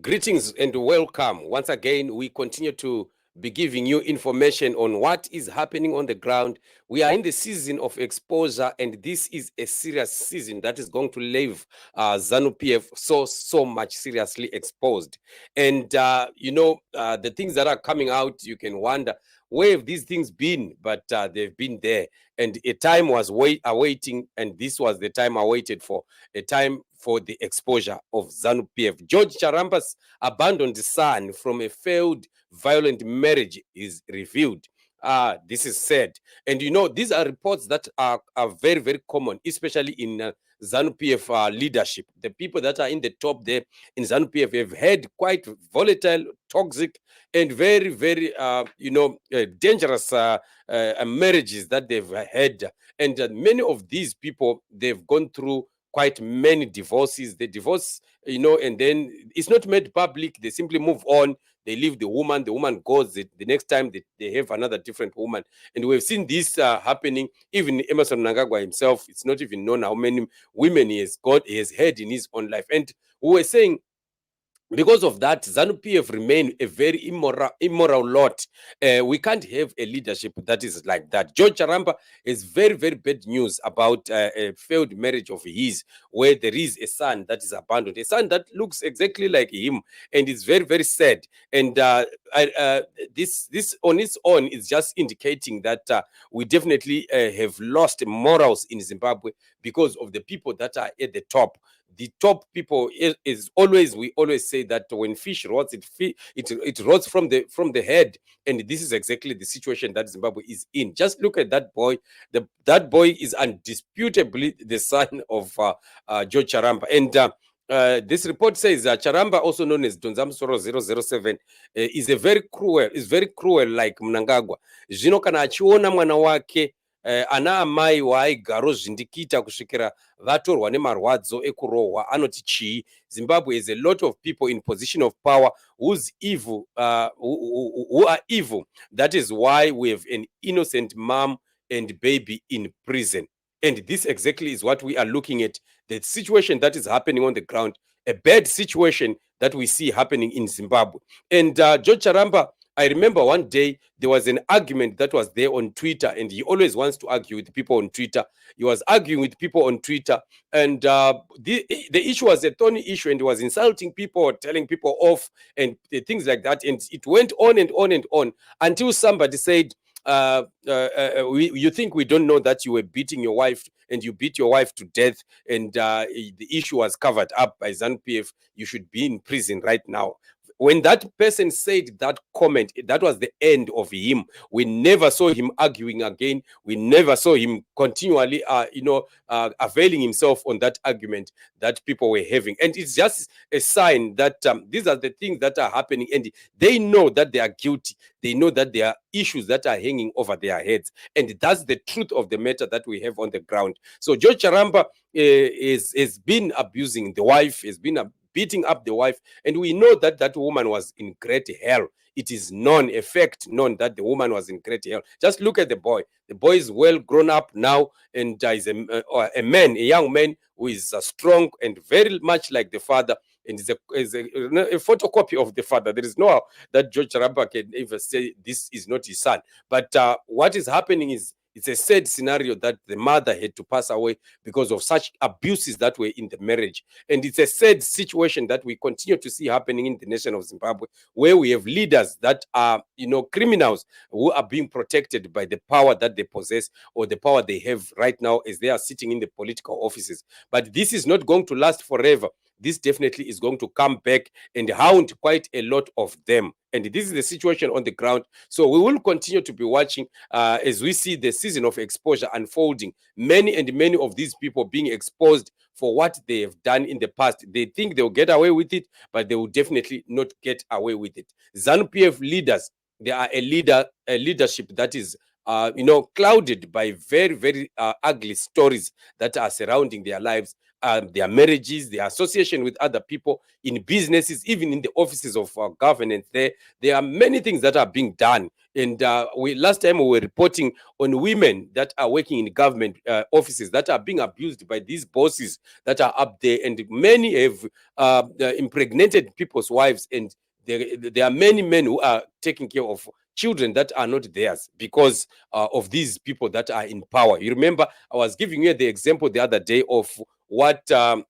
Greetings and welcome. Once again, we continue to be giving you information on what is happening on the ground. We are in the season of exposure, and this is a serious season that is going to leave ZANU-PF so much seriously exposed. And the things that are coming out, you can wonder, where have these things been? But they've been there, and a time was awaiting, and this was the time awaited for, a time for the exposure of ZANU-PF. George Charamba'S abandoned son from a failed violent marriage is revealed. This is said. And these are reports that are very, very common, especially in ZANU-PF leadership. The people that are in the top there in ZANU-PF have had quite volatile, toxic, and very, very, dangerous marriages that they've had. And many of these people, they've gone through quite many divorces. They divorce, and then it's not made public. They simply move on. They leave the woman goes. The next time they have another different woman. And we've seen this happening. Even Emerson Mnangagwa himself, it's not even known how many women he has had in his own life. And we were saying, because of that, ZANU-PF remain a very immoral lot. We can't have a leadership that is like that. George Charamba is very, very bad news about a failed marriage of his, where there is a son that is abandoned, a son that looks exactly like him, and it's very, very sad. And this on its own is just indicating that we definitely have lost morals in Zimbabwe because of the people that are at the top. The top people is always, we always say that when fish rots, it rots from the head, and this is exactly the situation that Zimbabwe is in. Just look at that boy. That boy is undisputably the son of George Charamba. And this report says Charamba, also known as Donzamsoro 007, is very cruel like Mnangagwa. Zvino kana achiona mwana wake ana amai waaigaro zvindikita kusvikira vatorwa nemarwadzo ekurohwa, anoti chii? Zimbabwe is a lot of people in position of power who's evil, who are evil. That is why we have an innocent mom and baby in prison. And this exactly is what we are looking at, the situation that is happening on the ground, a bad situation that we see happening in Zimbabwe. And George Charamba, I remember one day there was an argument that was there on Twitter, and he always wants to argue with people on Twitter. He was arguing with people on Twitter, and the issue was a thorny issue, and he was insulting people, telling people off, and things like that. And it went on and on and on until somebody said, you think we don't know that you were beating your wife and you beat your wife to death, and the issue was covered up by ZANU-PF. You should be in prison right now. When that person said that comment, that was the end of him. We never saw him arguing again. We never saw him continually, availing himself on that argument that people were having. And it's just a sign that these are the things that are happening, and they know that they are guilty. They know that there are issues that are hanging over their heads. And that's the truth of the matter that we have on the ground. So George Charamba has been abusing the wife, has been beating up the wife, and we know that that woman was in great hell. It is known, a fact known, that the woman was in great hell. Just look at the boy. The boy is well grown up now, and is a man, a young man who is strong and very much like the father, and is a photocopy of the father. There is no how that George Charamba can ever say this is not his son. But what is happening is, it's a sad scenario that the mother had to pass away because of such abuses that were in the marriage. And it's a sad situation that we continue to see happening in the nation of Zimbabwe, where we have leaders that are, criminals who are being protected by the power that they possess, or the power they have right now as they are sitting in the political offices. But this is not going to last forever. This definitely is going to come back and hound quite a lot of them. And this is the situation on the ground. So we will continue to be watching as we see the season of exposure unfolding. Many and many of these people being exposed for what they have done in the past. They think they'll get away with it, but they will definitely not get away with it. ZANU-PF leaders, they are a leadership that is clouded by very, very ugly stories that are surrounding their lives. their marriages, their association with other people, in businesses, even in the offices of governance. There are many things that are being done. And last time we were reporting on women that are working in government offices that are being abused by these bosses that are up there, and many have impregnated people's wives, and there are many men who are taking care of children that are not theirs because of these people that are in power. You remember, I was giving you the example the other day of what Philip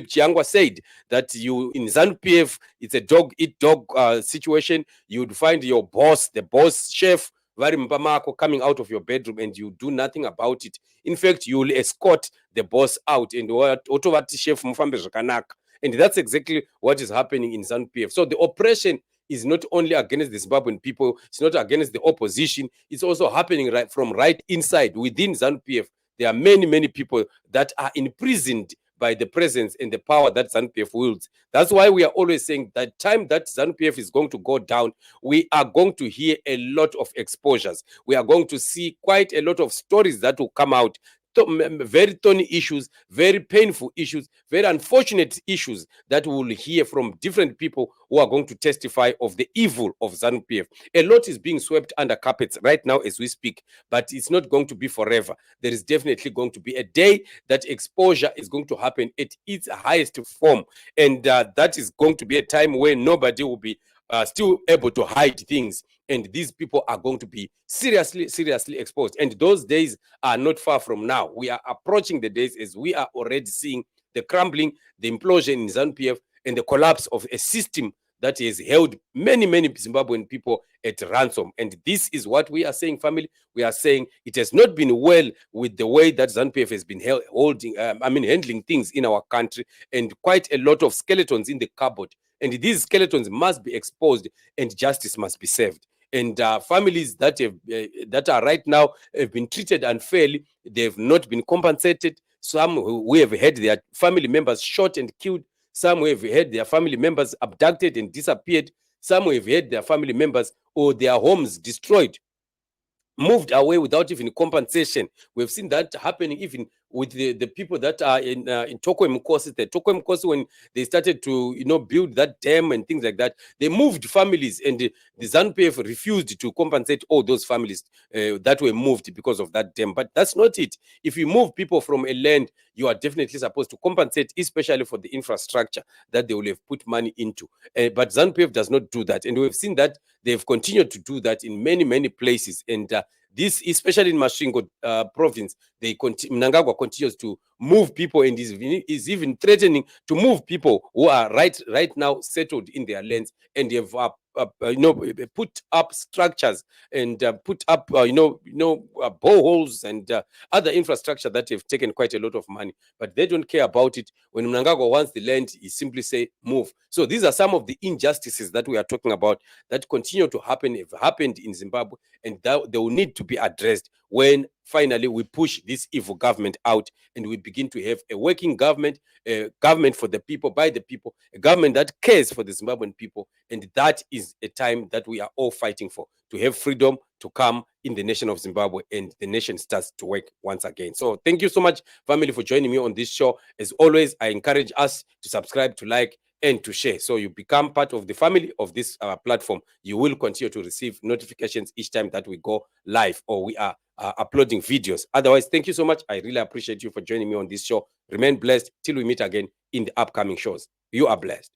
Chiangwa said, that you in ZANU-PF, it's a dog eat dog situation. You'd find your boss, the boss chef, Vari Mpamako, coming out of your bedroom, and you do nothing about it. In fact, you will escort the boss out, and otovati chef mufambe zvakanaka. And that's exactly what is happening in ZANU-PF. So the oppression is not only against the Zimbabwean people, it's not against the opposition, it's also happening right inside within ZANU-PF. There are many people that are imprisoned by the presence and the power that ZANU-PF wields. That's why we are always saying that time that ZANU-PF is going to go down, we are going to hear a lot of exposures. We are going to see quite a lot of stories that will come out. Very thorny issues, very painful issues, very unfortunate issues that we will hear from different people who are going to testify of the evil of ZANU-PF. A lot is being swept under carpets right now as we speak, but it's not going to be forever. There is definitely going to be a day that exposure is going to happen at its highest form, and that is going to be a time when nobody will be still able to hide things, and these people are going to be seriously exposed. And those days are not far from now. We are approaching the days as we are already seeing the crumbling, the implosion in ZANU-PF, and the collapse of a system that has held many Zimbabwean people at ransom. And this is what we are saying, family. We are saying it has not been well with the way that ZANU-PF has been handling things in our country, and quite a lot of skeletons in the cupboard. And these skeletons must be exposed, and justice must be served. And families that are right now have been treated unfairly, they have not been compensated. Some who have had their family members shot and killed, some who have had their family members abducted and disappeared, some who have had their family members or their homes destroyed, moved away without even compensation. We've seen that happening even with the people that are in Tokwe Mkosi. The Tokwe Mkosi, when they started to build that dam and things like that, they moved families, and the ZANU-PF refused to compensate all those families that were moved because of that dam. But that's not it. If you move people from a land, you are definitely supposed to compensate, especially for the infrastructure that they will have put money into. But ZANU-PF does not do that, and we've seen that they've continued to do that in many places. And this, especially in Masvingo province, Mnangagwa continues to move people, and is even threatening to move people who are right now settled in their lands, and have put up structures and put up boreholes and other infrastructure that have taken quite a lot of money, but they don't care about it. When Mnangagwa wants the land, he simply say move. So these are some of the injustices that we are talking about that continue to happen, have happened in Zimbabwe, and that they will need to be addressed when finally we push this evil government out, and we begin to have a working government, a government for the people, by the people, a government that cares for the Zimbabwean people. And that is a time that we are all fighting for, to have freedom to come in the nation of Zimbabwe, and the nation starts to work once again. So thank you so much, family, for joining me on this show. As always, I encourage us to subscribe, to like, and to share, so you become part of the family of this platform. You will continue to receive notifications each time that we go live or we are uploading videos. Otherwise, thank you so much. I really appreciate you for joining me on this show. Remain blessed till we meet again in the upcoming shows. You are blessed.